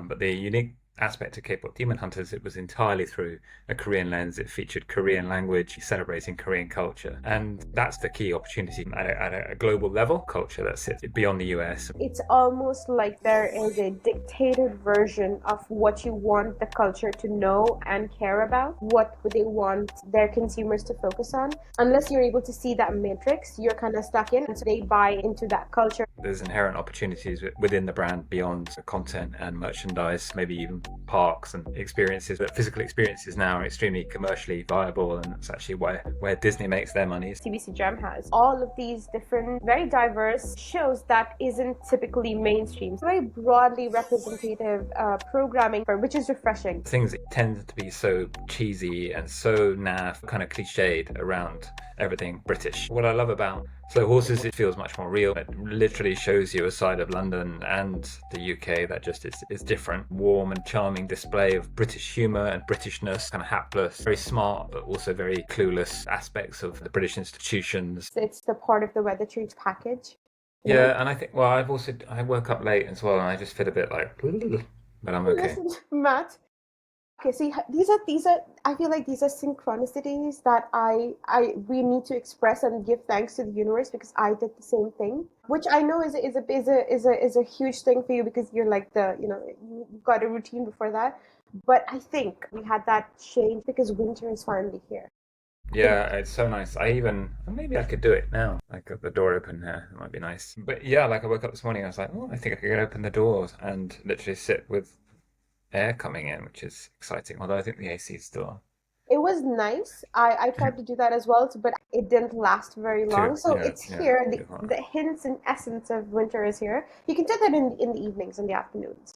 But the unique aspect of K-pop Demon Hunters, it was entirely through a Korean lens. It featured Korean language, celebrating Korean culture, and that's the key opportunity at a global level. Culture that sits beyond the US. It's almost like there is a dictated version of what you want the culture to know and care about, what they want their consumers to focus on. Unless you're able to see that matrix, you're kind of stuck in, and so they buy into that culture. There's inherent opportunities within the brand beyond the content and merchandise, maybe even parks and experiences. But physical experiences now are extremely commercially viable, and that's actually where Disney makes their money. TBC Gem has all of these different, very diverse shows that isn't typically mainstream. Very broadly representative programming, which is refreshing. Things that tend to be so cheesy and so naff, kind of cliched around everything British. What I love about Slow Horses, it feels much more real. It literally shows you a side of London and the UK that just is different. Warm and charming display of British humour and Britishness, kind of hapless, very smart, but also very clueless aspects of the British institutions. It's the part of the weather change package. Yeah, and I think, well, I woke up late as well, and I just feel a bit like, but I'm okay. Listen, Matt. Okay, see, these are. I feel like these are synchronicities that we need to express and give thanks to the universe, because I did the same thing, which I know is a huge thing for you, because you're like you've got a routine before that. But I think we had that change because winter is finally here. Yeah, it's so nice. Maybe I could do it now. Like, got the door open here. It might be nice. But yeah, like I woke up this morning, I was like, oh, I think I could open the doors and literally sit with air coming in, which is exciting. Although I think the AC is still It was nice. I tried to do that as well, but it didn't last very long. too. So Yeah, it's yeah, here. too hot. The hints and essence of winter is here. You can do that in the evenings and the afternoons.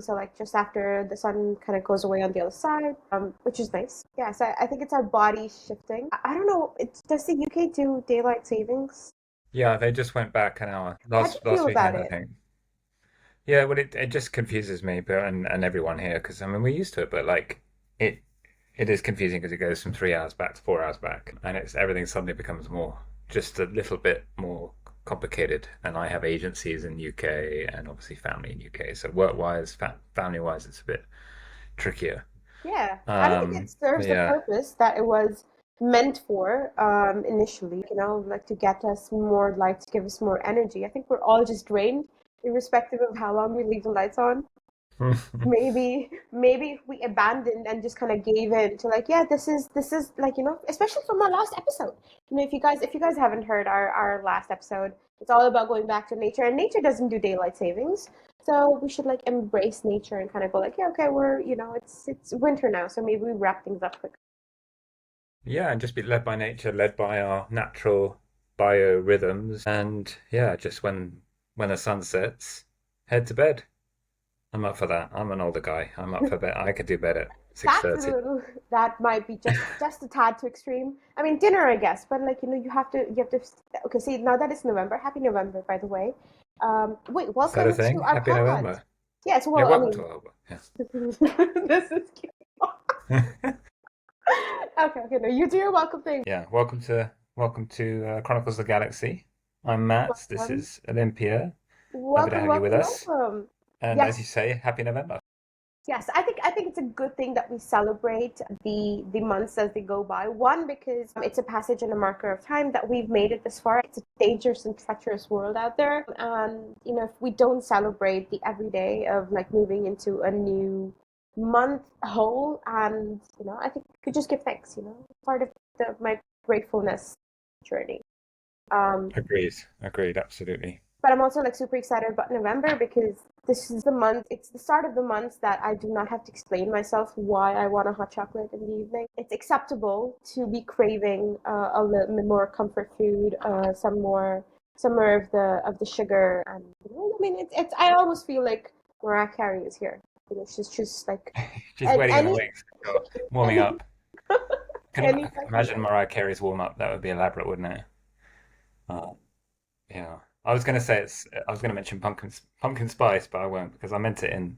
So like just after the sun kind of goes away on the other side, which is nice. Yeah, so I think it's our body shifting. I don't know. Does the UK do daylight savings? Yeah, they just went back an hour How do you last feel about weekend, I it? think. Yeah, well, it just confuses me, but and everyone here, because I mean we're used to it, but like it it is confusing because it goes from 3 hours back to 4 hours back, and it's everything suddenly becomes more just a little bit more complicated. And I have agencies in UK and obviously family in UK, so work-wise, family-wise, it's a bit trickier. Yeah, I don't think it But serves the yeah, purpose that it was meant for initially, like to get us more light, to give us more energy. I think we're all just drained, irrespective of how long we leave the lights on. Maybe if we abandoned and just kind of gave in to like, yeah, this is like, especially from our last episode. If you guys haven't heard our last episode, it's all about going back to nature, and nature doesn't do daylight savings. So we should like embrace nature and kind of go like, yeah, okay, it's winter now, so maybe we wrap things up quick. yeah, and just be led by nature, led by our natural biorhythms, and yeah, just when the sun sets, head to bed. I'm up for that. I'm an older guy. I'm up for bed. I could do bed at That's a 6:30. little that might be just a tad too extreme. I mean, dinner, I guess, but like you have to. Okay, see, now that it's November. Happy November, by the way. Wait, Is that a welcome to thing? our Happy pod. November. Yes, Yeah, well, I welcome to mean, October. this is cute. Yeah. Okay, okay, no, you do your welcome thing. Yeah, welcome to Chronicles of the Galaxy. I'm Matt. This Welcome, is Olympia. Lovely to welcome, have you with welcome, us. welcome. And as you Yes, say, Happy November. yes, I think it's a good thing that we celebrate the months as they go by. One, because it's a passage and a marker of time that we've made it this far. It's a dangerous and treacherous world out there, and if we don't celebrate the everyday of like moving into a new month whole, and I think we could just give thanks. Part of my gratefulness journey. Um, Agreed. Agreed. Absolutely. but I'm also like super excited about November because this is the month, it's the start of the month that I do not have to explain myself why I want a hot chocolate in the evening. It's acceptable to be craving a little bit more comfort food, some more of the sugar, and I mean, it's I almost feel like Mariah Carey is here. She's just like She's waiting in the any wings, warming any up. I any can imagine Mariah Carey's warm up. That would be elaborate, wouldn't it? Uh, yeah. I was going to mention pumpkin spice, but I won't because I meant it in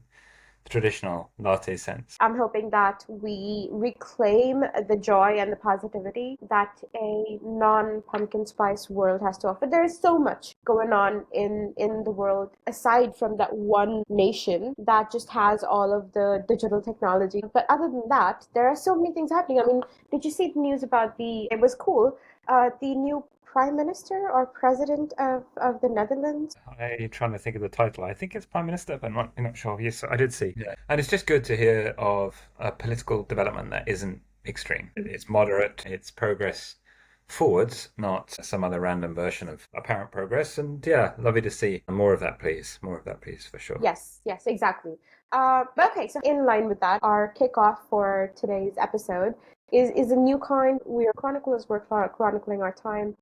traditional latte sense. I'm hoping that we reclaim the joy and the positivity that a non-pumpkin spice world has to offer. There is so much going on in the world aside from that one nation that just has all of the digital technology. But other than that, there are so many things happening. I mean, did you see the news about it was cool, the new prime minister or president of the Netherlands? I'm trying to think of the title. I think it's Prime Minister, but I'm not sure. Yes, I did see. Yeah. And it's just good to hear of a political development that isn't extreme. It's moderate, it's progress forwards, not some other random version of apparent progress. And yeah, lovely to see more of that, please. More of that, please, for sure. Yes, yes, exactly. But okay, so in line with that, our kickoff for today's episode is a new kind. We are chroniclers, we're chronicling our time,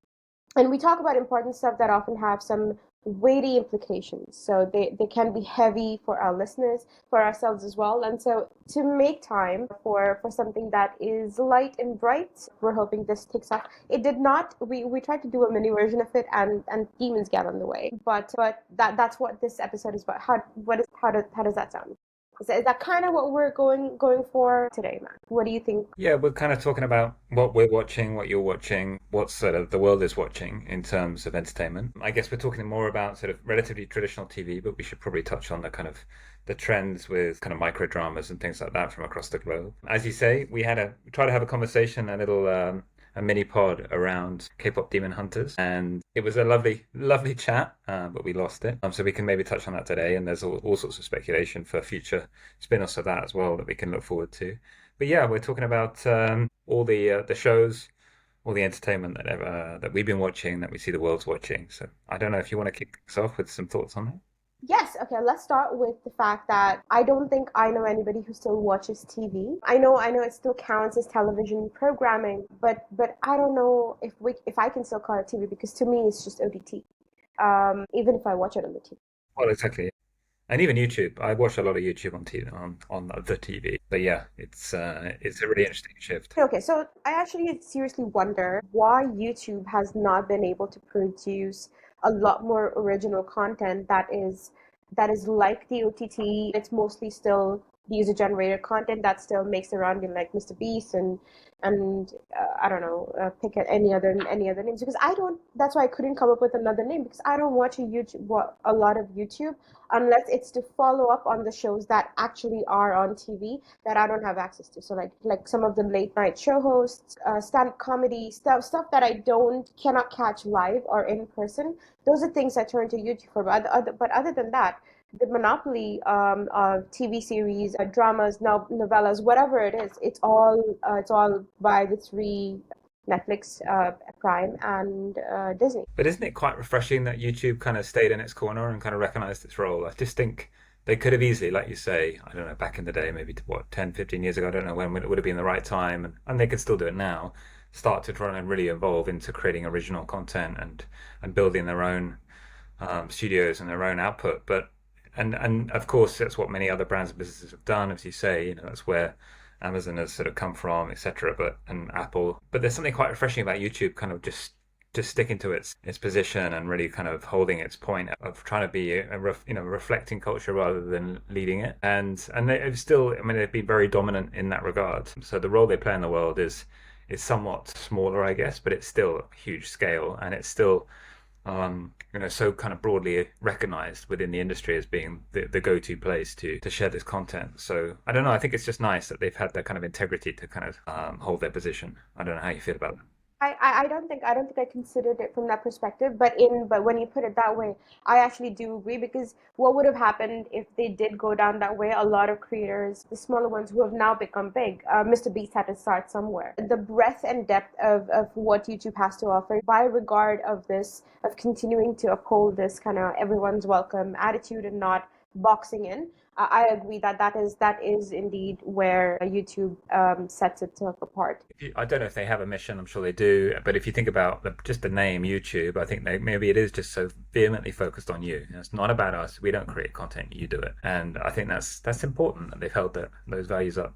and we talk about important stuff that often have some weighty implications. So they can be heavy for our listeners, for ourselves as well. And so to make time for something that is light and bright, we're hoping this takes off. It did not. We tried to do a mini version of it, and demons get on the way. But that's what this episode is about. How does that sound? Is that kind of what we're going for today, Matt? What do you think? Yeah, we're kind of talking about what we're watching, what you're watching, what sort of the world is watching in terms of entertainment. I guess we're talking more about sort of relatively traditional TV, but we should probably touch on the kind of the trends with kind of micro dramas and things like that from across the globe. As you say, we tried to have a conversation, a little a mini pod around K-pop Demon Hunters, and it was a lovely, lovely chat, but we lost it. So we can maybe touch on that today, and there's all sorts of speculation for future spin-offs of that as well that we can look forward to. But yeah, we're talking about all the shows, all the entertainment that we've been watching, that we see the world's watching. So I don't know if you want to kick us off with some thoughts on that. Yes, okay, let's start with the fact that I don't think I know anybody who still watches TV. I know it still counts as television programming, but I don't know if I can still call it TV because to me it's just OTT. Even if I watch it on the TV. Well, exactly. And even YouTube. I watch a lot of YouTube on TV, on the TV. But yeah, it's a really interesting shift. Okay, so I actually seriously wonder why YouTube has not been able to produce a lot more original content that is like the OTT. It's mostly still the user generated content that still makes around in like Mr. Beast and I don't know, pick at any other names because I don't. That's why I couldn't come up with another name because I don't watch a lot of YouTube unless it's to follow up on the shows that actually are on TV that I don't have access to. So like some of the late night show hosts, stand up comedy stuff that I don't cannot catch live or in person. Those are things I turn to YouTube for. But other than that, the monopoly of TV series, dramas, novellas, whatever it is, it's all by the three Netflix, Prime, and Disney. But isn't it quite refreshing that YouTube kind of stayed in its corner and kind of recognized its role? I just think they could have easily, like you say, I don't know, back in the day, maybe what, 10, 15 years ago, I don't know when it would have been the right time, and they could still do it now, start to try and really evolve into creating original content and building their own studios and their own output. But and of course that's what many other brands and businesses have done, as you say. That's where Amazon has sort of come from, etc. But and Apple. But there's something quite refreshing about YouTube, kind of just sticking to its position and really kind of holding its point of trying to be reflecting culture rather than leading it. And they've still, I mean, they've been very dominant in that regard. So the role they play in the world is somewhat smaller, I guess, but it's still huge scale, and it's still so kind of broadly recognized within the industry as being the go-to place to share this content. So I don't know. I think it's just nice that they've had that kind of integrity to kind of hold their position. I don't know how you feel about that. I don't think I considered it from that perspective, but when you put it that way, I actually do agree because what would have happened if they did go down that way? A lot of creators, the smaller ones who have now become big, Mr. Beast had to start somewhere. The breadth and depth of what YouTube has to offer, by regard of this, of continuing to uphold this kind of everyone's welcome attitude and not boxing in. I agree that that is indeed where YouTube sets itself apart. I don't know if they have a mission. I'm sure they do. But if you think about just the name YouTube, I think maybe it is just so vehemently focused on you. It's not about us. We don't create content. You do it. And I think that's important that they've held those values up.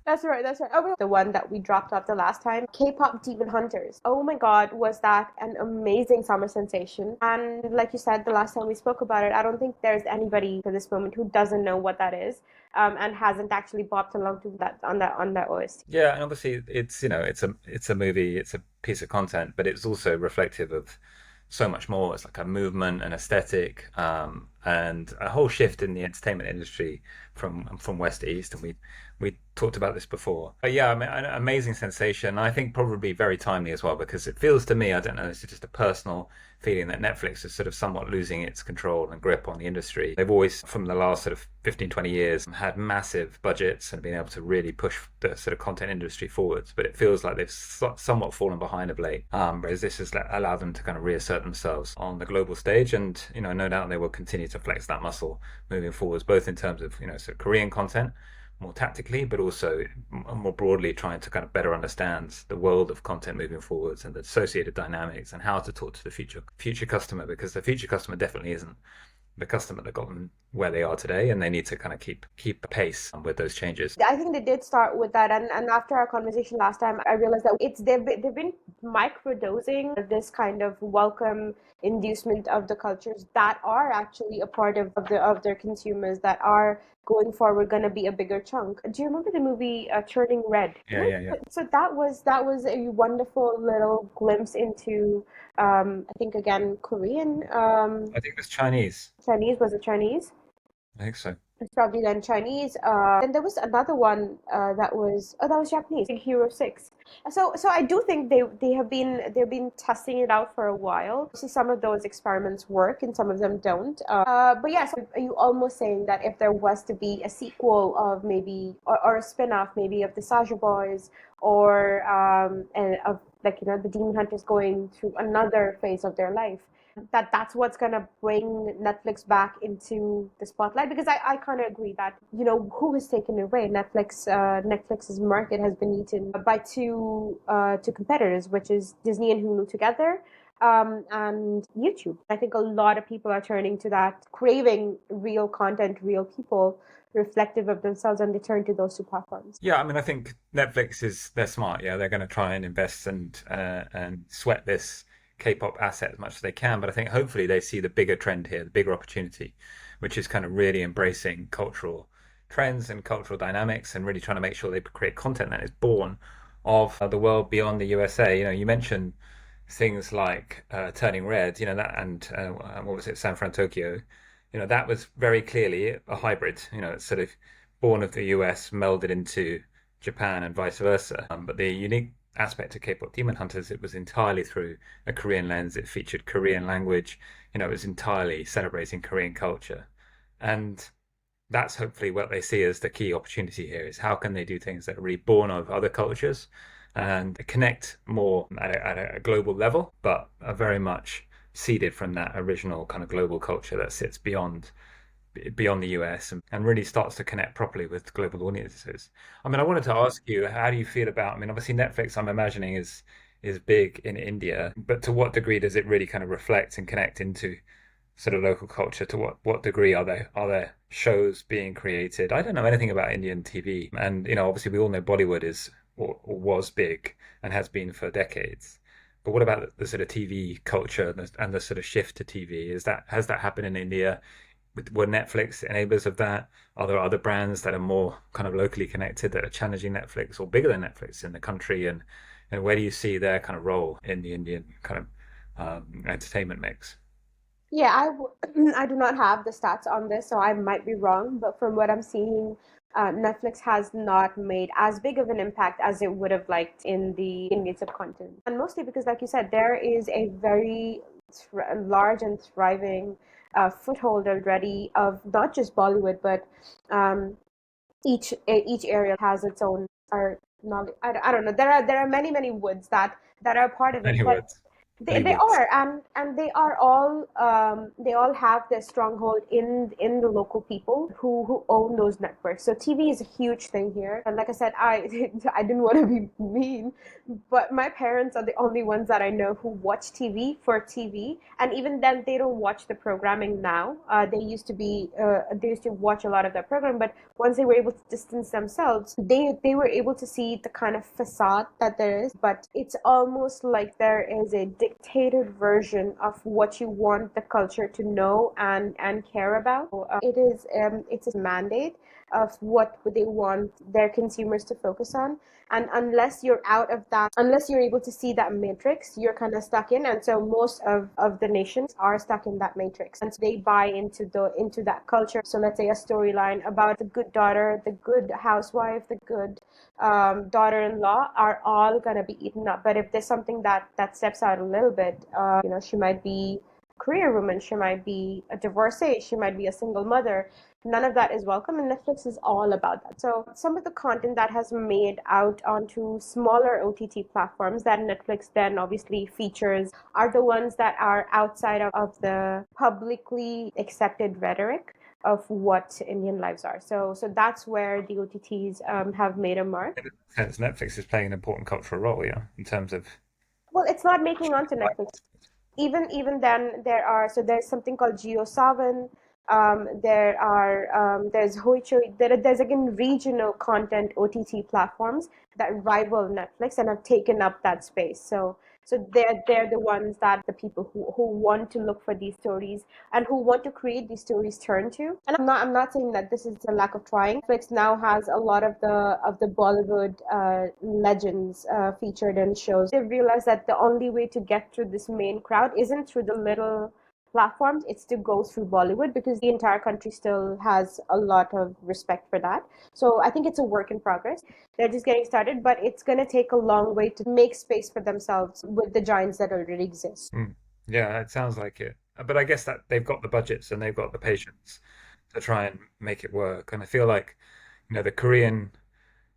That's right, that's right. Oh, the one that we dropped off the last time, K-pop Demon Hunters. Oh my God, was that an amazing summer sensation? And like you said, the last time we spoke about it, I don't think there's anybody to this moment who doesn't know what that is, and hasn't actually bopped along to that OST. Yeah, and obviously it's it's a movie, it's a piece of content, but it's also reflective of so much more. It's like a movement, an aesthetic, and a whole shift in the entertainment industry from west to east. And we talked about this before. But yeah, I mean, an amazing sensation. I think probably very timely as well because it feels to me, I don't know, this is just a personal feeling that Netflix is sort of somewhat losing its control and grip on the industry. They've always, from the last sort of 15, 20 years, had massive budgets and been able to really push the sort of content industry forwards. But it feels like they've somewhat fallen behind of late, whereas this has allowed them to kind of reassert themselves on the global stage. And, no doubt they will continue to flex that muscle moving forwards, both in terms of, sort of Korean content more tactically, but also more broadly trying to kind of better understand the world of content moving forwards and the associated dynamics and how to talk to the future customer, because the future customer definitely isn't the customer that got them where they are today, and they need to kind of keep pace with those changes. I think they did start with that, and after our conversation last time, I realized that they've been microdosing this kind of welcome inducement of the cultures that are actually a part of their consumers that are going forward going to be a bigger chunk. Do you remember the movie Turning Red? Yeah, yeah, yeah. So that was a wonderful little glimpse into I think again Korean, I think it's Chinese. Chinese. Was it Chinese? I think so. It's probably then Chinese. Then there was another one that was Japanese, Big Hero 6. So I do think they've been testing it out for a while. See, some of those experiments work and some of them don't. But yeah, so are you almost saying that if there was to be a sequel of maybe or a spin-off maybe of the Saja Boys or and of like the Demon Hunters going through another phase of their life, that's what's gonna bring Netflix back into the spotlight, because I kind of agree that who has taken it away. Netflix's market has been eaten by two competitors, which is Disney and Hulu together, and YouTube. I think a lot of people are turning to that, craving real content, real people reflective of themselves, and they turn to those two platforms. Yeah, I mean, I think they're smart. Yeah, they're going to try and invest and sweat this K-pop asset as much as they can. But I think hopefully they see the bigger trend here, the bigger opportunity, which is kind of really embracing cultural trends and cultural dynamics, and really trying to make sure they create content that is born of the world beyond the USA. You mentioned things like Turning Red, that, and what was it, San Fran Tokyo. That was very clearly a hybrid. It's sort of born of the US, melded into Japan, and vice versa. But the unique aspect of K-pop Demon Hunters, it was entirely through a Korean lens. It featured Korean language. It was entirely celebrating Korean culture, and that's hopefully what they see as the key opportunity here: is how can they do things that are really born of other cultures and connect more at a global level, but are very much seeded from that original kind of global culture that sits beyond the US, and really starts to connect properly with global audiences. I mean, I wanted to ask you, how do you feel about, I mean, obviously Netflix, I'm imagining is big in India, but to what degree does it really kind of reflect and connect into sort of local culture? To what degree are there shows being created? I don't know anything about Indian TV, and obviously we all know Bollywood is or was big and has been for decades. But what about the sort of TV culture and the sort of shift to TV? Has that happened in India? Were Netflix enablers of that? Are there other brands that are more kind of locally connected that are challenging Netflix or bigger than Netflix in the country? And where do you see their kind of role in the Indian kind of entertainment mix? Yeah, I do not have the stats on this, so I might be wrong. But from what I'm seeing, Netflix has not made as big of an impact as it would have liked in the Indian subcontinent. And mostly because, like you said, there is a very large and thriving foothold already of not just Bollywood, but um, each area has its own art knowledge. I don't know. There are many woods that are part of it, Many but words. They are, and they all have their stronghold in the local people who own those networks. So TV is a huge thing here, and like I said, I I didn't want to be mean, but my parents are the only ones that I know who watch TV for TV, and even then they don't watch the programming now. They used to watch a lot of that program, but once they were able to distance themselves, they were able to see the kind of facade that there is, but it's almost like there is a dictated version of what you want the culture to know and care about. It's a mandate of what they want their consumers to focus on. And unless you're able to see that matrix, you're kind of stuck in. And so most of the nations are stuck in that matrix. And so they buy into that culture. So let's say a storyline about the good daughter, the good housewife, the good daughter-in-law are all going to be eaten up. But if there's something that steps out a little bit, she might be a career woman, she might be a divorcee, she might be a single mother. None of that is welcome, and Netflix is all about that. So some of the content that has made out onto smaller OTT platforms that Netflix then obviously features are the ones that are outside of the publicly accepted rhetoric of what Indian lives are. So that's where the OTTs have made a mark. In a sense, Netflix is playing an important cultural role, yeah, in terms of Well, it's not making onto Netflix. Even then there's something called JioSaavn. There's Hoichoi. There's again regional content OTT platforms that rival Netflix and have taken up that space. So they're the ones that the people who want to look for these stories and who want to create these stories turn to. And I'm not saying that this is a lack of trying. Netflix now has a lot of the Bollywood legends featured in shows. They realized that the only way to get through this main crowd isn't through the little platforms, it's to go through Bollywood because the entire country still has a lot of respect for that. So I think it's a work in progress. They're just getting started, but it's going to take a long way to make space for themselves with the giants that already exist. mm, yeah, it sounds like it. But I guess that they've got the budgets and they've got the patience to try and make it work. And I feel like, the Korean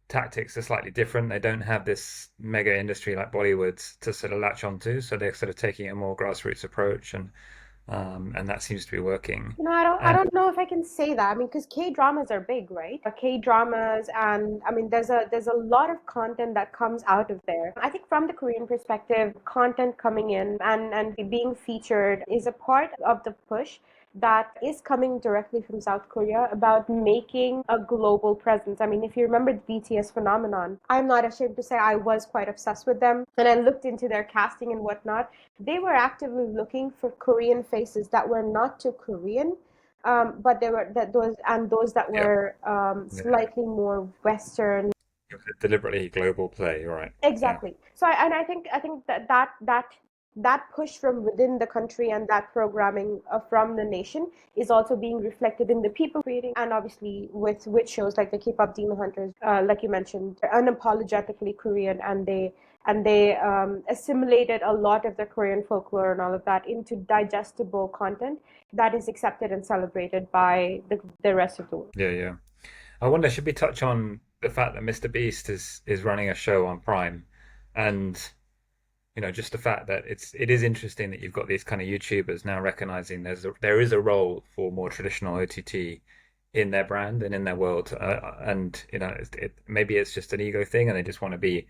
tactics are slightly different. They don't have this mega industry like Bollywood to sort of latch onto, so they're sort of taking a more grassroots approach, and that seems to be working. I And don't know if I can say that. I mean, because K dramas are big, right? K dramas, and I mean, there's a lot of content that comes out of there. I think from the Korean perspective, content coming in and being featured is a part of the push that is coming directly from South Korea about making a global presence. I mean, if you remember the BTS phenomenon, I'm not ashamed to say I was quite obsessed with them, and I looked into their casting and whatnot. They were actively looking for Korean faces that were not too Korean, but they were that those that yeah, were yeah, slightly more Western. it was a deliberately global play, right? Yeah. Exactly. I think that push from within the country and that programming from the nation is also being reflected in the people creating, and obviously with shows like the K-pop Demon Hunters, like you mentioned, they're unapologetically Korean, and they assimilated a lot of the Korean folklore and all of that into digestible content that is accepted and celebrated by the rest of the world. Yeah, yeah. I wonder, should we touch on the fact that Mr. Beast is running a show on Prime, and just the fact that it is interesting that you've got these kind of YouTubers now recognizing there is a role for more traditional OTT in their brand and in their world, and maybe it's just an ego thing, and they just want to be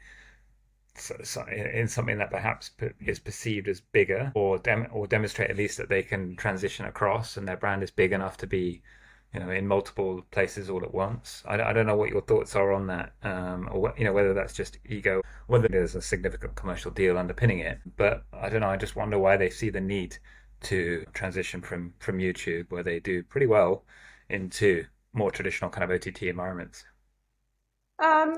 in something that perhaps is perceived as bigger, or demonstrate at least that they can transition across, and their brand is big enough to be in multiple places all at once. I don't know what your thoughts are on that, or whether that's just ego, whether there's a significant commercial deal underpinning it. But I don't know. I just wonder why they see the need to transition from YouTube, where they do pretty well, into more traditional kind of OTT environments.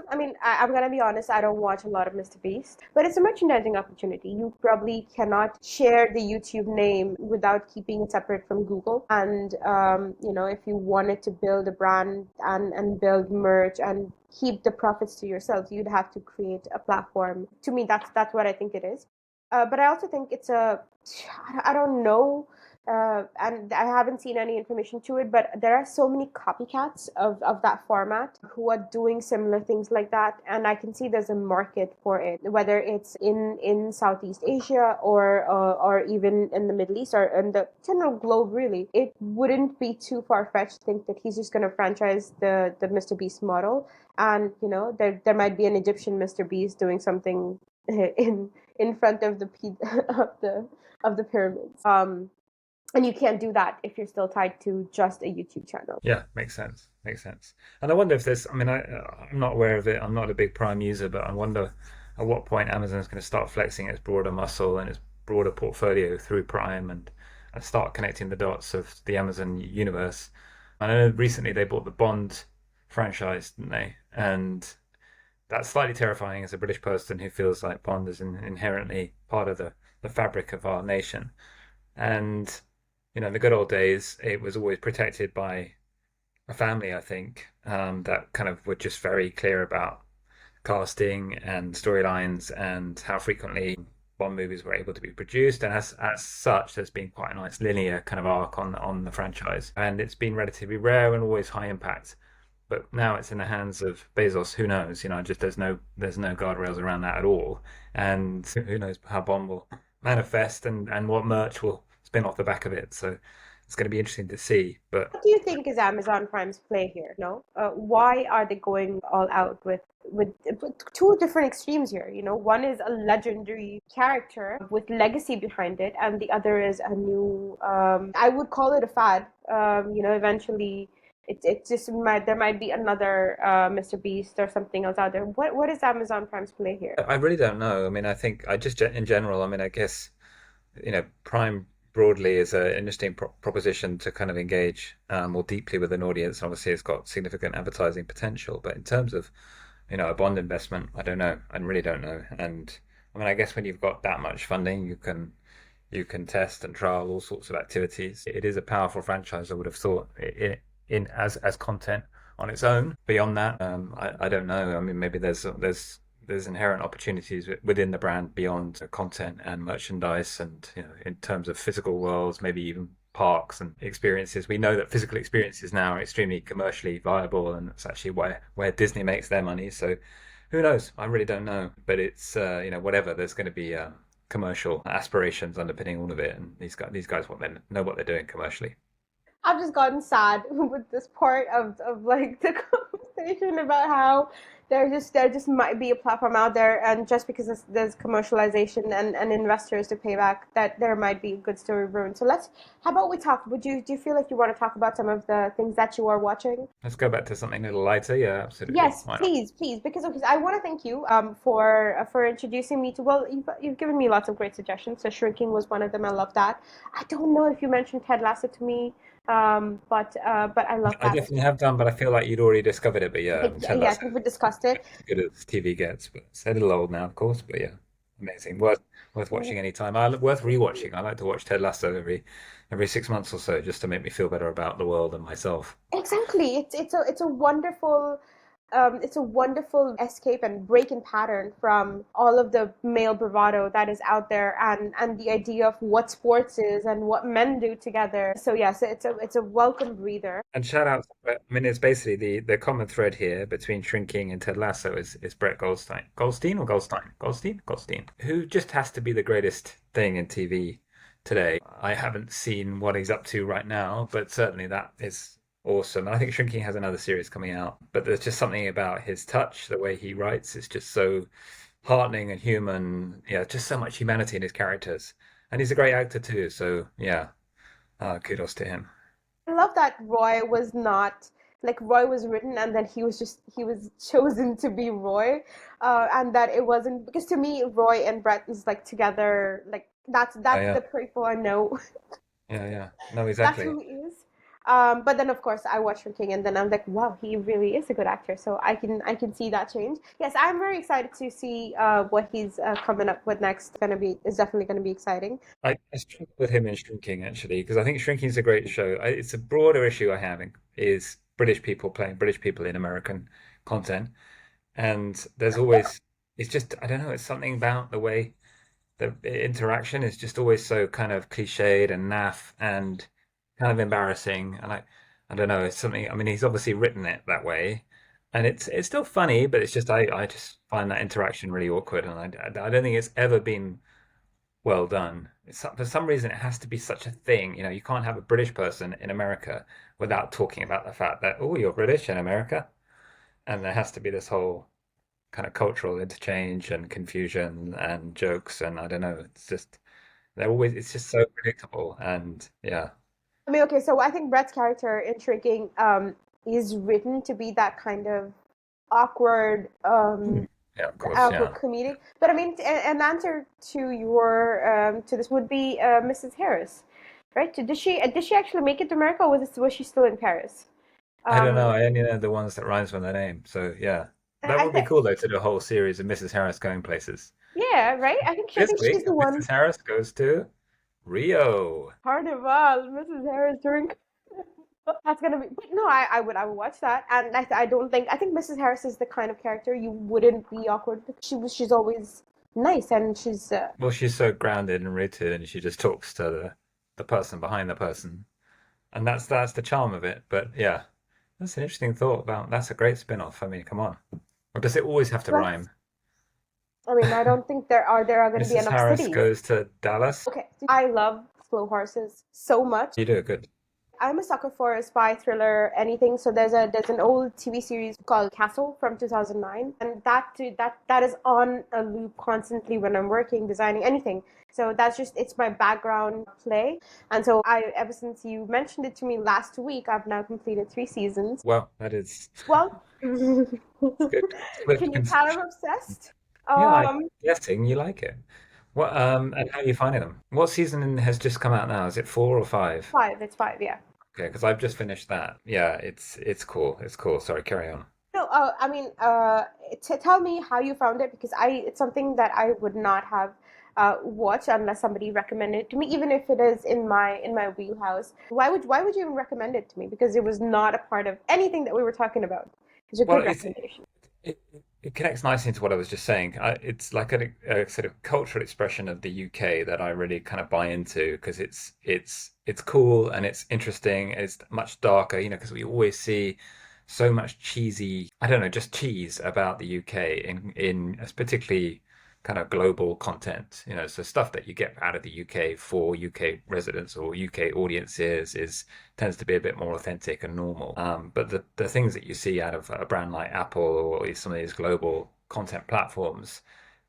I mean, I'm gonna be honest, I don't watch a lot of Mr. Beast, but it's a merchandising opportunity. You probably cannot share the YouTube name without keeping it separate from Google. And if you wanted to build a brand and build merch and keep the profits to yourself, you'd have to create a platform. To me, that's what I think it is. But I also think it's a, I don't know and I haven't seen any information to it, but there are so many copycats of that format who are doing similar things like that, and I can see there's a market for it, whether it's in Southeast Asia or even in the Middle East or in the general globe. Really, it wouldn't be too far fetched to think that he's just going to franchise the Mr. Beast model, and there might be an Egyptian Mr. Beast doing something in front of of the pyramids. And you can't do that if you're still tied to just a YouTube channel. Yeah, makes sense. Makes sense. And I wonder if there's, I mean, I'm not aware of it. I'm not a big Prime user, but I wonder at what point Amazon's going to start flexing its broader muscle and its broader portfolio through Prime and start connecting the dots of the Amazon universe. I know recently they bought the Bond franchise, didn't they? And that's slightly terrifying as a British person who feels like Bond is inherently part of the fabric of our nation. And, in the good old days, it was always protected by a family, I think, that kind of were just very clear about casting and storylines and how frequently Bond movies were able to be produced. And as such, there's been quite a nice linear kind of arc on the franchise. And it's been relatively rare and always high impact. But now it's in the hands of Bezos. Who knows? Just there's no guardrails around that at all. And who knows how Bond will manifest and what merch will spin off the back of it. So it's going to be interesting to see. But What do you think is Amazon Prime's play here? No, why are they going all out with two different extremes here? One is a legendary character with legacy behind it, and the other is a new. I would call it a fad. Eventually. It just there might be another Mr. Beast or something else out there. What is Amazon Prime's play here? I really don't know. I mean, I think I just in general. I mean, I guess Prime broadly is an interesting proposition to kind of engage more deeply with an audience. Obviously, it's got significant advertising potential, but in terms of a bond investment, I don't know. I really don't know. And I mean, I guess when you've got that much funding, you can test and trial all sorts of activities. It is a powerful franchise. I would have thought in as content on its own. Beyond that, I don't know. I mean, maybe there's inherent opportunities within the brand beyond content and merchandise, and in terms of physical worlds, maybe even parks and experiences. We know that physical experiences now are extremely commercially viable, and that's actually where Disney makes their money. So who knows? I really don't know. But it's whatever. There's going to be commercial aspirations underpinning all of it, and these guys know what they're doing commercially. I've just gotten sad with this part of like the conversation about how there just might be a platform out there, and just because there's commercialization and investors to pay back, that there might be a good story brewing. So how about we talk? Do you feel like you want to talk about some of the things that you are watching? Let's go back to something a little lighter. Yeah, absolutely. Yes, Why not? please, because I want to thank you for introducing me to. Well, you've given me lots of great suggestions. So Shrinking was one of them. I love that. I don't know if you mentioned Ted Lasso to me, but I love I that. definitely have done, but I feel like you'd already discovered it. But yeah, Ted Yeah, I Lasso think we discussed it. as good as TV gets, but it's a little old now, of course. But yeah, amazing. Worth watching anytime. Worth rewatching. I like to watch Ted Lasso every 6 months or so, just to make me feel better about the world and myself. Exactly. It's a wonderful escape and break in pattern from all of the male bravado that is out there, and the idea of what sports is and what men do together. So yes, it's a welcome breather. And shout out, I mean, it's basically the common thread here between Shrinking and Ted Lasso is Brett Goldstein. Goldstein or Goldstein? Goldstein? Goldstein. Who just has to be the greatest thing in TV today. I haven't seen what he's up to right now, but certainly that is awesome. I think Shrinking has another series coming out, but there's just something about his touch, the way he writes, it's just so heartening and human. Yeah, just so much humanity in his characters. And he's a great actor too, so yeah, kudos to him. I love that Roy was not like Roy was written and then he was chosen to be Roy, and that it wasn't because to me Roy and Brett is like together, like Yeah, that's yeah, the people I know. yeah, yeah. No, That's exactly. who he is. But then of course I watched King and then I'm like, wow, he really is a good actor. So I can see that change. Yes, I'm very excited to see what he's coming up with next. Is definitely gonna be exciting. I struggle with him in Shrinking actually because I think Shrinking is a great show. It's a broader issue I have is British people playing British people in American content, and there's always it's just I don't know. It's something about the way. the interaction is just always so kind of cliched and naff and kind of embarrassing. And I don't know, it's something. I mean, he's obviously written it that way, and it's still funny, but it's just I just find that interaction really awkward, and I don't think it's ever been well done. For some reason, it has to be such a thing. You can't have a British person in America without talking about the fact that, oh, you're British in America, and there has to be this whole kind of cultural interchange and confusion and jokes, and I don't know. It's just so predictable, and yeah. I mean, okay, so I think Brett's character in Shrinking is written to be that kind of awkward, Mm. Yeah, of course, awkward yeah. comedic. But I mean, an answer to your to this would be Mrs. Harris, right? Did she actually make it to America, or was she still in Paris? I don't know. Um, I only know the ones that rhymes with their name. So yeah, that I would be think, cool though to do a whole series of Mrs. Harris going places. yeah, right. I This think she's week, the one. Mrs. Harris goes to Rio. Carnival, Mrs. Harris during. That's gonna be. But no, I would watch that, and I don't think I think Mrs. Harris is the kind of character you wouldn't be awkward because she's always nice and she's Well, she's so grounded and rooted, and she just talks to the person behind the person, and that's the charm of it. But yeah, that's an interesting thought about. That's a great spin-off. I mean, come on. Or does it always have to that's. rhyme? I mean, I don't think there are going to be Mrs. enough Harris cities. goes to Dallas. Okay, I love slow horses so much. You do it good. I'm a sucker for a spy thriller, anything. So there's an old TV series called Castle from 2009, and that is on a loop constantly when I'm working, designing, anything. So it's my background play. And so I ever since you mentioned it to me last week, I've now completed 3 seasons. Well, that is Well, good. can you tell I'm obsessed? Yeah, I'm Um, guessing you like it. And how are you finding them? What season has just come out now? Is it 4 or 5? five. It's five, yeah. Okay, because I've just finished that. Yeah, it's cool. It's cool. Sorry, carry on. No, I mean, tell me how you found it because it's something that I would not have watched unless somebody recommended it to me, even if it is in my wheelhouse. Why would you even recommend it to me? Because it was not a part of anything that we were talking about. It's a Well, good recommendation. it, it connects nicely into what I was just saying. It's like a sort of cultural expression of the UK that I really kind of buy into because it's cool and it's interesting. It's much darker, because we always see so much cheesy, I don't know, just cheese about the UK in particularly kind of global content. So stuff that you get out of the UK for UK residents or UK audiences is tends to be a bit more authentic and normal. But the things that you see out of a brand like Apple or some of these global content platforms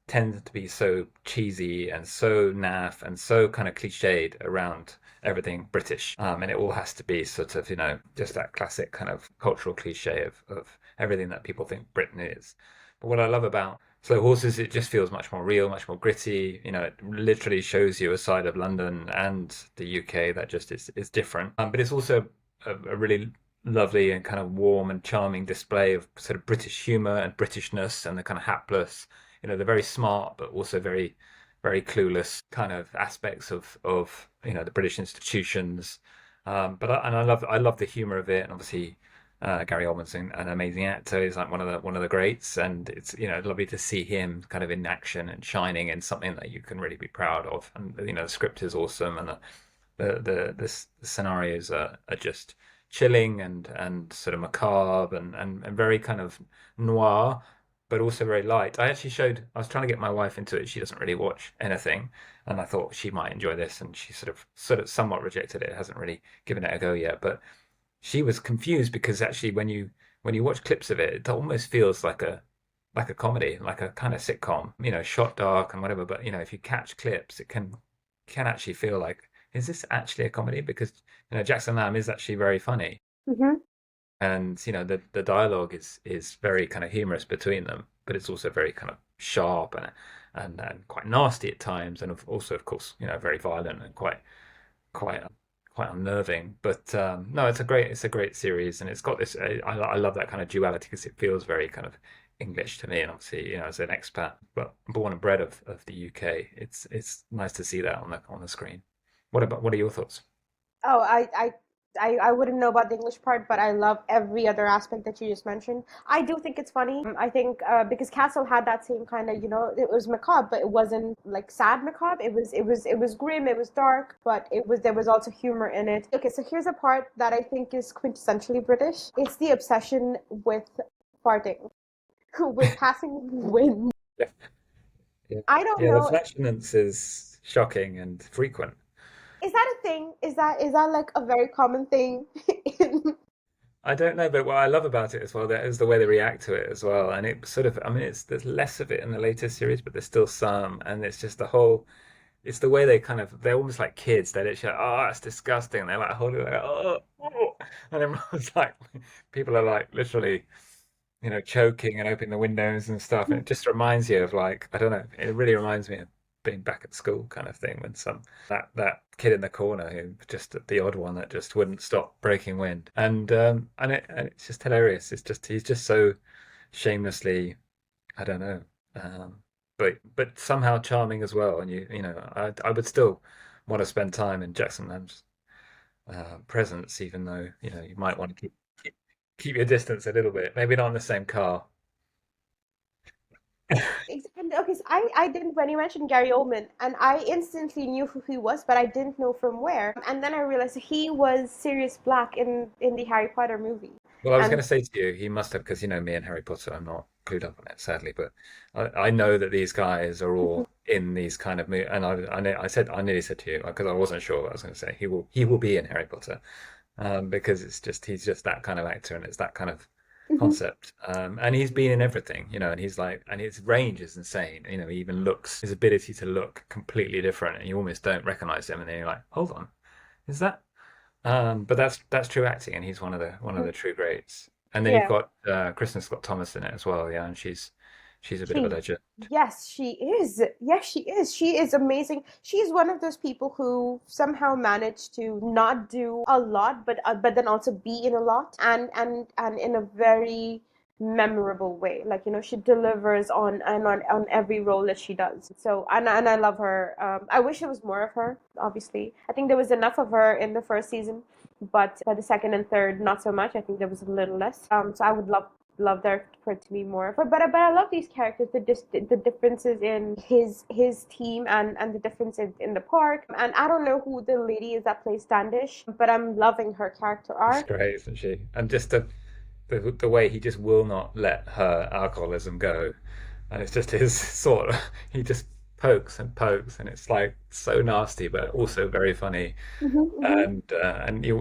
tend to be so cheesy and so naff and so kind of cliched around everything British. And it all has to be sort of, just that classic kind of cultural cliche of everything that people think Britain is. But what I love about Slow Horses, it just feels much more real, much more gritty. It literally shows you a side of London and the UK that just is different. But it's also a really lovely and kind of warm and charming display of sort of British humor and Britishness and the kind of hapless, they're very smart but also very, very clueless kind of aspects of the British institutions. And I love the humor of it, and obviously Gary Oldman's an amazing actor. He's like one of the greats, and it's lovely to see him kind of in action and shining in something that you can really be proud of. And the script is awesome, and the scenarios are just chilling and sort of macabre and very kind of noir, but also very light. I was trying to get my wife into it. She doesn't really watch anything, and I thought she might enjoy this, and she sort of somewhat rejected it. Hasn't really given it a go yet, but she was confused because actually when you watch clips of it, it almost feels like a comedy, like a kind of sitcom, shot dark and whatever. But if you catch clips, it can actually feel like, is this actually a comedy? Because Jackson Lamb is actually very funny, Hmm. and the dialogue is very kind of humorous between them, but it's also very kind of sharp and quite nasty at times, and also of course very violent and quite quite unnerving. But no, it's a great series, and it's got this. I love that kind of duality because it feels very kind of English to me, and obviously as an expat, but born and bred of the UK, it's nice to see that on the screen. What are your thoughts? Oh, I wouldn't know about the English part, but I love every other aspect that you just mentioned. I do think it's funny. I think because Castle had that same kind of, it was macabre, but it wasn't like sad macabre. It was grim, it was dark, but there was also humor in it. Okay, so here's a part that I think is quintessentially British. It's the obsession with farting, with passing wind. Yeah, yeah, I don't yeah. The know. flatulence is shocking and frequent. Is that a thing? Is that like a very common thing in I don't know, but what I love about it as well, that is the way they react to it as well. And it sort of, I mean, there's less of it in the latest series, but there's still some. And it's just the whole, it's the way they kind of, they're almost like kids. They're literally like, oh, that's disgusting. They're like holding it, like, oh. And everyone's like, people are like literally, choking and opening the windows and stuff. And it just reminds you of like, I don't know, it really reminds me of being back at school kind of thing when that kid in the corner who just the odd one that just wouldn't stop breaking wind. And it's just hilarious. It's just he's just so shamelessly, I don't know. But somehow charming as well. And I would still want to spend time in Jackson Lamb's presence, even though, you might want to keep your distance a little bit. Maybe not in the same car. And okay, so I didn't when you mentioned Gary Oldman, and I instantly knew who he was, but I didn't know from where. And then I realized he was Sirius Black in the Harry Potter movie. Well, I was going And to say to you, he must have, because me and Harry Potter, I'm not clued up on it, sadly, but I know that these guys are all in these kind of movies. And I nearly said to you, because I wasn't sure what I was going to say, he will be in Harry Potter, because he's just that kind of actor, and it's that kind of Mhm. concept. And he's been in everything, and he's like, and his range is insane. He even looks, his ability to look completely different, and you almost don't recognize him, and then you're like, hold on, is that? But that's true acting, and he's one of the true greats. And then you've Yeah. got Kristen Scott Thomas in it as well, yeah, and she's a bit of a She, legend. yes, she is. Yes, she is. She is amazing. She's one of those people who somehow managed to not do a lot, but then also be in a lot, and in a very memorable way. Like she delivers on every role that she does. So and I love her. I wish there was more of her. Obviously, I think there was enough of her in the first season, but by the second and third, not so much. I think there was a little less. So I would love there for it to be more. But I love these characters. The differences in his team and the difference in the park. And I don't know who the lady is that plays Standish, but I'm loving her character It's arc. great, isn't she? And just the way he just will not let her alcoholism go, and it's just his sort of, he just pokes and pokes, and it's like so nasty, but also very funny. Hmm. And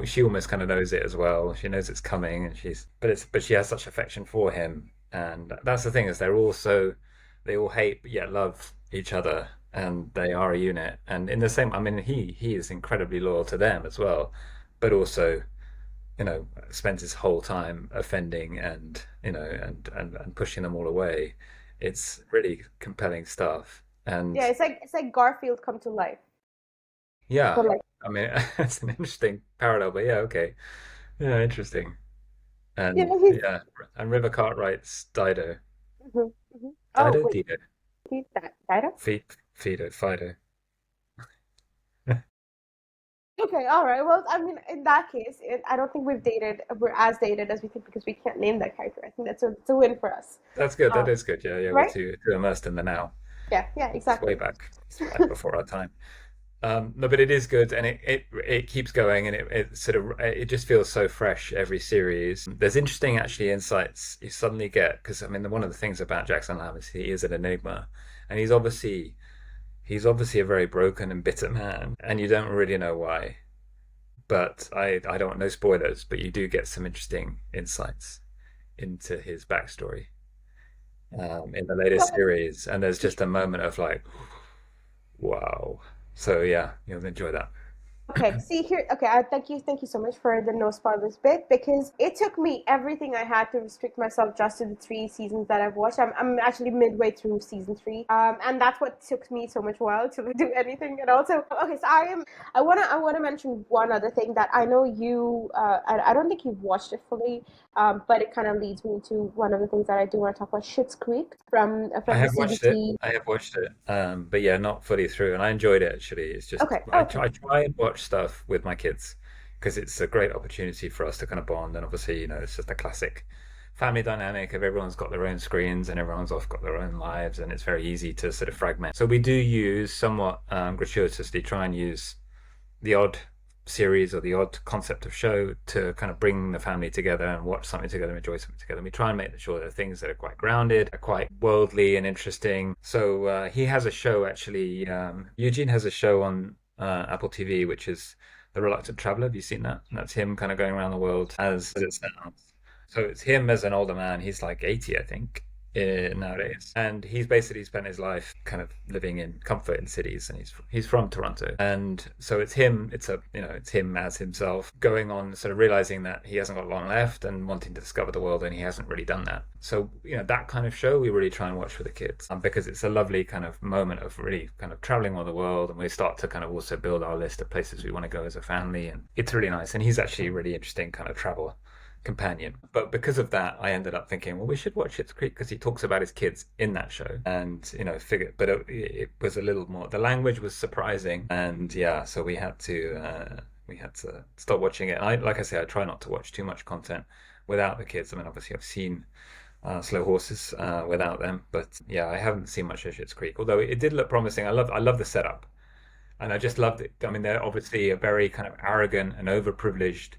she almost kind of knows it as well. She knows it's coming, and but she has such affection for him, and that's the thing is they all hate but yet love each other, and they are a unit. And in the same, I mean, he is incredibly loyal to them as well, but also spends his whole time offending and pushing them all away. It's really compelling stuff, Yeah, and it's like Garfield come to life. yeah, But like, I mean, it's an interesting parallel, but yeah, okay. Yeah, interesting. And he's yeah, and River Cartwright's Dido. mhm, mhm. Oh Dido? wait, Dido. he's that Dido? Fido. Okay, all right. Well, I mean, in that case, I don't think we're as dated as we think because we can't name that character. I think it's a win for us. That's good. That Um, is good. Yeah, yeah, we're right? too immersed in the now. Yeah, yeah, It's way exactly. back. It's like before our time. No, but it is good, and it keeps going, and it sort of it just feels so fresh every series. There's interesting actually insights you suddenly get because I mean one of the things about Jackson Lamb is he is an enigma, and he's obviously a very broken and bitter man, and you don't really know why. But I don't want no spoilers, but you do get some interesting insights into his backstory in the latest series, and there's just a moment of like, wow. So yeah, you'll enjoy that. Okay, see here. Okay, thank you so much for the no spoilers bit because it took me everything I had to restrict myself just to the three seasons that I've watched. I'm actually midway through season three, and that's what took me so much while to do anything. And also, okay, so I wanna mention one other thing that I know you. I don't think you've watched it fully, but it kind of leads me to one of the things that I do want to talk about. Schitt's Creek I from the have watched it. CBC. I have watched it. But yeah, not fully through, and I enjoyed it actually. It's just Okay, I okay. try and watch stuff with my kids, because it's a great opportunity for us to kind of bond. And obviously, it's just a classic family dynamic of everyone's got their own screens and everyone's off got their own lives, and it's very easy to sort of fragment. So we do use somewhat gratuitously try and use the odd series or the odd concept of show to kind of bring the family together and watch something together, enjoy something together. And we try and make sure there are things that are quite grounded, are quite worldly and interesting. So he has a show actually. Eugene has a show on Apple TV, which is The Reluctant Traveler. Have you seen that? And that's him kind of going around the world as it sounds. So it's him as an older man. He's like 80, I think, nowadays, and he's basically spent his life kind of living in comfort in cities, and he's from Toronto, and so it's him. It's him as himself going on, sort of realizing that he hasn't got long left and wanting to discover the world, and he hasn't really done that. So that kind of show we really try and watch for the kids, because it's a lovely kind of moment of really kind of traveling all the world, and we start to kind of also build our list of places we want to go as a family, and it's really nice. And he's actually a really interesting kind of travel companion. But because of that, I ended up thinking, well, we should watch Schitt's Creek because he talks about his kids in that show, and but it was a little more. The language was surprising, and yeah, so we had to stop watching it. And like I say, I try not to watch too much content without the kids. I mean, obviously, I've seen Slow Horses without them, but yeah, I haven't seen much of Schitt's Creek. Although it did look promising. I love the setup, and I just loved it. I mean, they're obviously a very kind of arrogant and overprivileged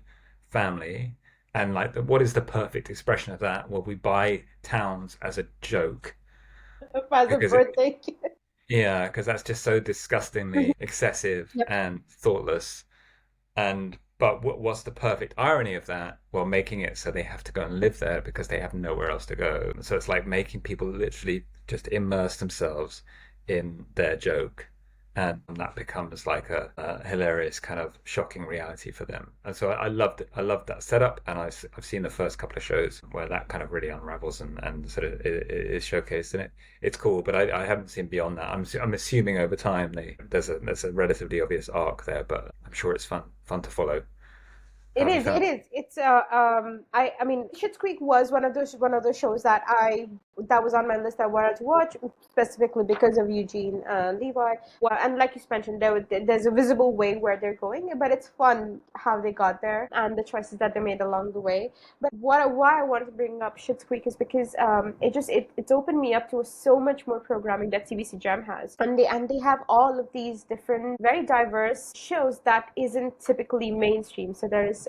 family. And like, what is the perfect expression of that? Well, we buy towns as a joke As a because it, birthday. yeah, because that's just so disgustingly excessive Yep. and thoughtless. And but what's the perfect irony of that? Well, making it so they have to go and live there because they have nowhere else to go. So it's like making people literally just immerse themselves in their joke. And that becomes like a hilarious kind of shocking reality for them. And so I loved it. I loved that setup, and I've seen the first couple of shows where that kind of really unravels and sort of is showcased in it. It's cool, but I haven't seen beyond that. I'm assuming over time there's a relatively obvious arc there, but I'm sure it's fun to follow. How It have you is. It found it? is. It's I mean, Schitt's Creek was one of those shows that was on my list I wanted to watch specifically because of Eugene Levi. Well, and like you mentioned, there's a visible way where they're going, but it's fun how they got there and the choices that they made along the way. But why I wanted to bring up Schitt's Creek is because it's opened me up to so much more programming that CBC Gem has, and they have all of these different, very diverse shows that isn't typically mainstream. So there is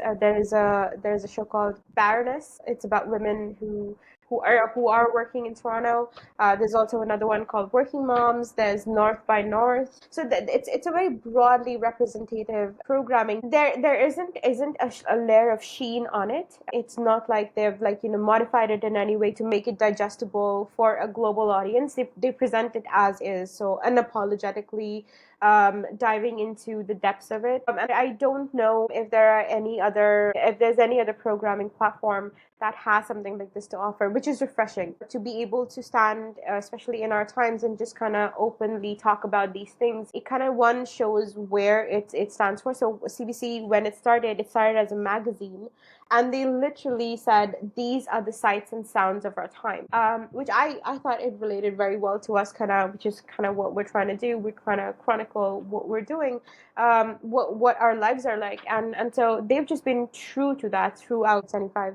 a show called Baroness. It's about women who are working in Toronto. There's also another one called Working Moms. There's North by North. So it's a very broadly representative programming. There isn't a layer of sheen on it. It's not like they've modified it in any way to make it digestible for a global audience. They present it as is, so unapologetically diving into the depths of it. And I don't know if there's any other programming platform that has something like this to offer, which is refreshing to be able to stand, especially in our times, and just kind of openly talk about these things. It kind of one shows where it stands for. So CBC, when it started as a magazine, and they literally said these are the sights and sounds of our time, which I thought it related very well to us, kind of, which is kind of what we're trying to do. We're trying to chronicle what we're doing, what our lives are like, and so they've just been true to that throughout 75.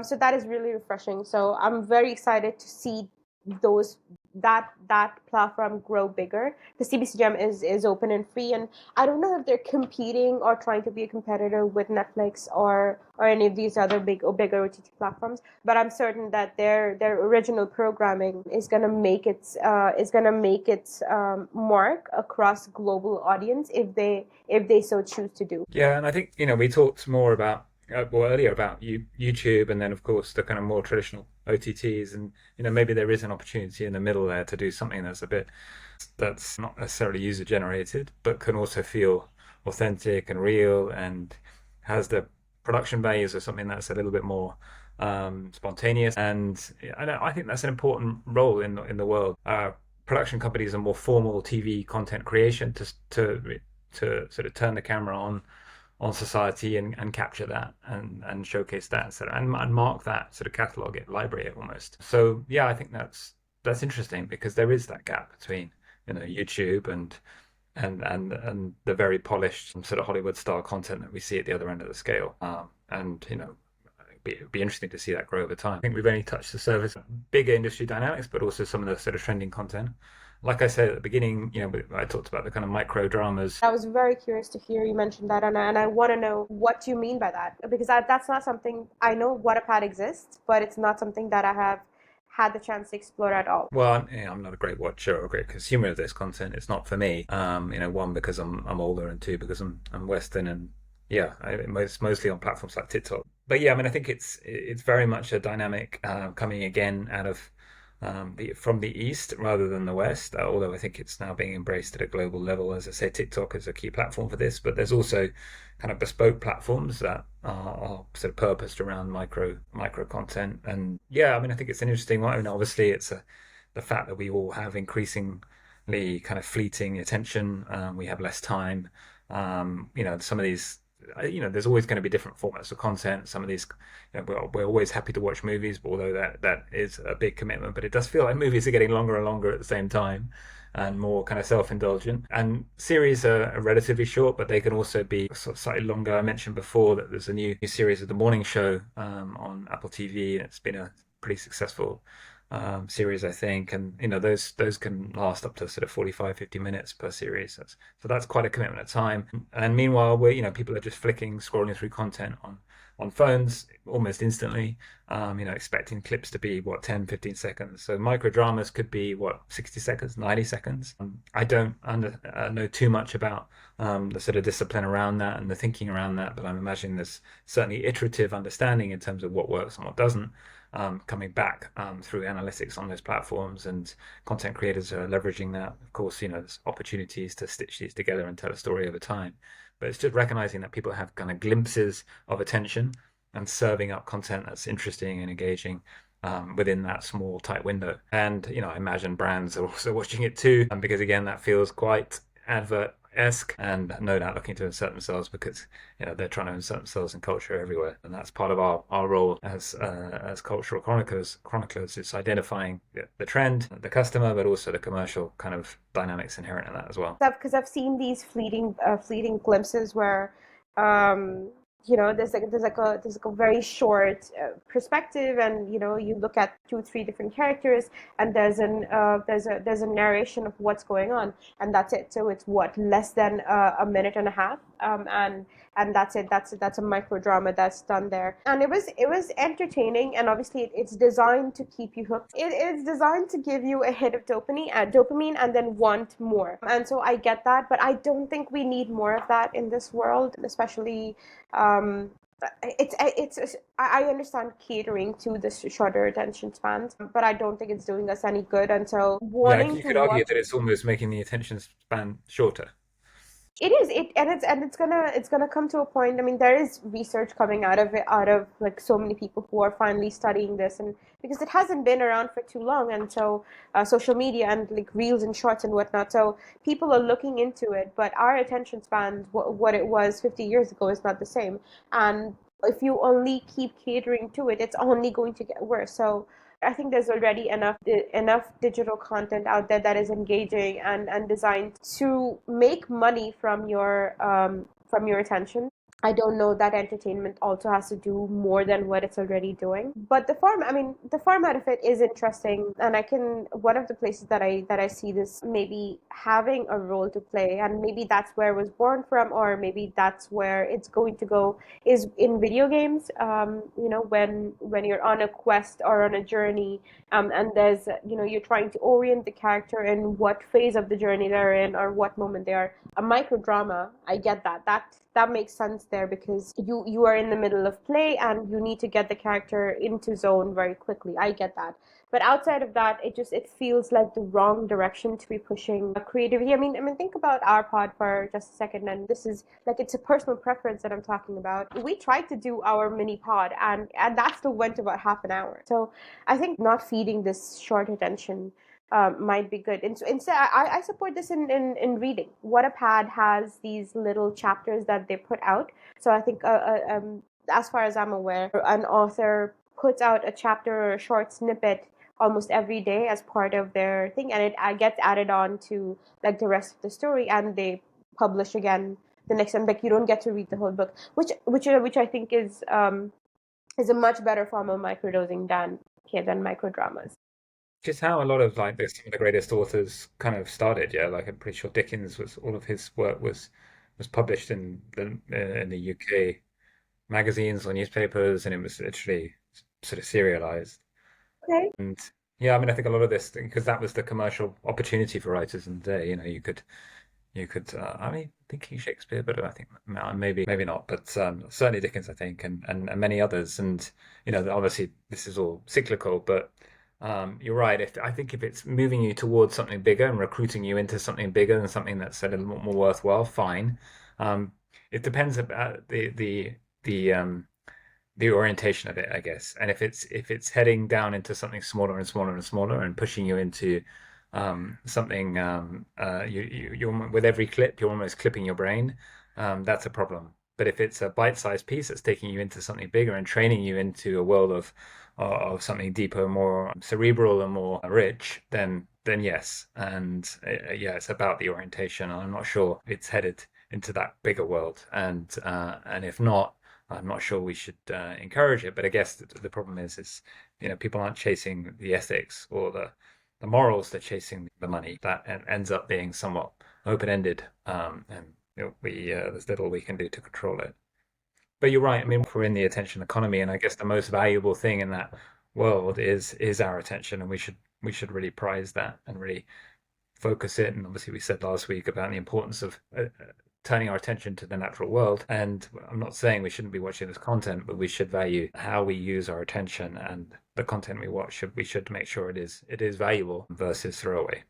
So that is really refreshing. So I'm very excited to see those that platform grow bigger. The CBC Gem is open and free, and I don't know if they're competing or trying to be a competitor with Netflix or any of these other bigger OTT platforms. But I'm certain that their original programming is gonna make its mark across global audience if they so choose to do. Yeah, and I think we talked more about earlier about YouTube, and then of course the kind of more traditional OTTs, and maybe there is an opportunity in the middle there to do something that's not necessarily user generated, but can also feel authentic and real, and has the production values of something that's a little bit more spontaneous. And I think that's an important role in the world. Production companies and more formal TV content creation to sort of turn the camera on society and capture that and showcase that sort of, and mark that, sort of catalog it, library it almost. So yeah, I think that's interesting because there is that gap between YouTube and the very polished sort of Hollywood style content that we see at the other end of the scale. And it'd be interesting to see that grow over time. I think we've only touched the surface of bigger industry dynamics, but also some of the sort of trending content. Like I said at the beginning, I talked about the kind of micro dramas. I was very curious to hear you mention that, and I want to know what you mean by that, because that's not something I know. Wattpad exists, but it's not something that I have had the chance to explore at all. Well, I'm not a great watcher or a great consumer of this content. It's not for me. One because I'm older, and two because I'm Western, and yeah, it's mostly on platforms like TikTok. But yeah, I mean, I think it's very much a dynamic coming again out of from the East rather than the West. Although I think it's now being embraced at a global level. As I say, TikTok is a key platform for this, but there's also kind of bespoke platforms that are sort of purposed around micro content. And yeah, I mean, I think it's an interesting one. I mean, obviously, the fact that we all have increasingly kind of fleeting attention. We have less time. Some of these. There's always going to be different formats of content. Some of these, we're always happy to watch movies, but although that is a big commitment, but it does feel like movies are getting longer and longer at the same time, and more kind of self-indulgent. And series are relatively short, but they can also be sort of slightly longer. I mentioned before that there's a new series of The Morning Show on Apple TV, and it's been a pretty successful series, I think. And those can last up to sort of 45, 50 minutes per series. So that's quite a commitment of time. And meanwhile, people are just scrolling through content on phones almost instantly, expecting clips to be 10, 15 seconds. So micro dramas could be 60 seconds, 90 seconds. I don't know too much about the sort of discipline around that and the thinking around that, but I'm imagining there's certainly iterative understanding in terms of what works and what doesn't, coming back through analytics on those platforms, and content creators are leveraging that. Of course, there's opportunities to stitch these together and tell a story over time. But it's just recognizing that people have kind of glimpses of attention and serving up content that's interesting and engaging within that small, tight window. And, I imagine brands are also watching it too, because again, that feels quite advert esque, and no doubt looking to insert themselves because they're trying to insert themselves in culture everywhere, and that's part of our role as cultural chroniclers is identifying the trend, the customer, but also the commercial kind of dynamics inherent in that as well. Because I've seen these fleeting glimpses where there's like a very short perspective, and you look at 2 3 different characters, and there's a narration of what's going on, and that's it. So it's less than a minute and a half, and that's it. That's a micro drama that's done there, and it was entertaining, and obviously it's designed to keep you hooked. It is designed to give you a hit of dopamine, and then want more. And so I get that, but I don't think we need more of that in this world, especially. um I understand catering to this shorter attention spans, but I don't think it's doing us any good. And so Yeah, wanting you to could argue watch that it's almost making the attention span shorter. it is it and it's gonna come to a point. I mean, there is research coming out of it, out of like so many people who are finally studying this, and because it hasn't been around for too long, and so social media and like reels and shorts and whatnot, so people are looking into it. But our attention spans, what it was 50 years ago, is not the same, and if you only keep catering to it, it's only going to get worse. So I think there's already enough digital content out there that is engaging and designed to make money from your attention. I don't know that entertainment also has to do more than what it's already doing. But the format of it is interesting, and one of the places that I see this maybe having a role to play, and maybe that's where it was born from, or maybe that's where it's going to go, is in video games. When you're on a quest or on a journey, and you're trying to orient the character in what phase of the journey they're in, or what moment they are. A micro drama, I get that makes sense there, because you are in the middle of play and you need to get the character into zone very quickly. I get that. But outside of that, it feels like the wrong direction to be pushing creativity. I mean, think about our pod for just a second, and this is like, it's a personal preference that I'm talking about. We tried to do our mini pod, and that still went about half an hour. So I think not feeding this short attention might be good. And so instead, I support this in reading. Wattpad has these little chapters that they put out. So I think, as far as I'm aware, an author puts out a chapter or a short snippet almost every day as part of their thing, and it gets added on to like the rest of the story, and they publish again the next time. Like you don't get to read the whole book, which I think is a much better form of microdosing than microdramas. Which is how a lot of like some of the greatest authors kind of started. Yeah, like I'm pretty sure Dickens was all of his work was published in the UK magazines or newspapers, and it was literally sort of serialized. Okay. And yeah, I mean, I think a lot of this because that was the commercial opportunity for writers in the day. You know, you could I mean, thinking Shakespeare, but I think maybe not, but certainly Dickens, I think, and many others. And you know, obviously this is all cyclical, but you're right. If I think if it's moving you towards something bigger and recruiting you into something bigger and something that's a little more worthwhile, fine. Um, it depends about the orientation of it, I guess. And if it's heading down into something smaller and smaller and smaller and pushing you into something you're with every clip you're almost clipping your brain, that's a problem. But if it's a bite-sized piece that's taking you into something bigger and training you into a world of something deeper, more cerebral and more rich, then yes. And yeah, it's about the orientation. I'm not sure it's headed into that bigger world, and if not, I'm not sure we should encourage it. But I guess the problem is you know, people aren't chasing the ethics or the morals, they're chasing the money. That ends up being somewhat open-ended, and you know, there's little we can do to control it. But you're right. I mean, we're in the attention economy, and I guess the most valuable thing in that world is our attention, and we should really prize that and really focus it. And obviously, we said last week about the importance of turning our attention to the natural world. And I'm not saying we shouldn't be watching this content, but we should value how we use our attention, and the content we watch we should make sure it is valuable versus throwaway.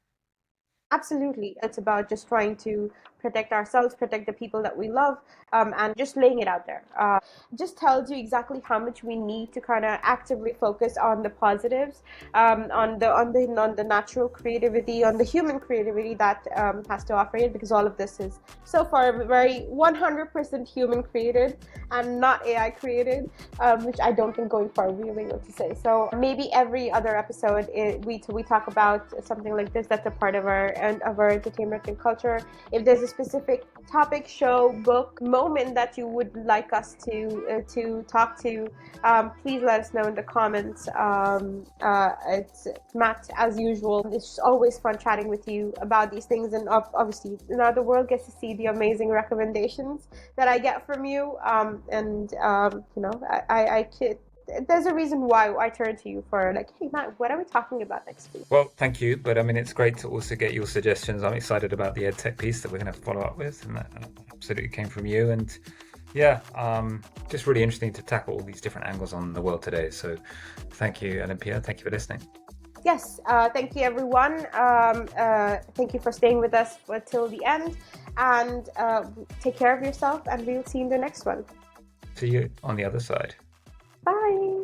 Absolutely. It's about just trying to protect ourselves, protect the people that we love, and just laying it out there. Just tells you exactly how much we need to kind of actively focus on the positives, on the natural creativity, on the human creativity that has to offer it, because all of this is so far very 100% human created and not AI created, which I don't think going forward we really know what to say. So maybe every other episode we talk about something like this that's a part of our entertainment and culture. If there's a specific topic, show, book, moment that you would like us to talk to, please let us know in the comments. It's Matt, as usual. It's always fun chatting with you about these things, and obviously now the world gets to see the amazing recommendations that I get from you. You know, I kid. There's a reason why I turn to you for like, hey Matt, what are we talking about next week? Well, thank you, but I mean, it's great to also get your suggestions. I'm excited about the EdTech piece that we're going to follow up with, and that absolutely came from you. And yeah, just really interesting to tackle all these different angles on the world today. So thank you, Olympia. Thank you for listening. Yes, thank you everyone. Thank you for staying with us till the end, and take care of yourself, and we'll see you in the next one. See you on the other side. Bye.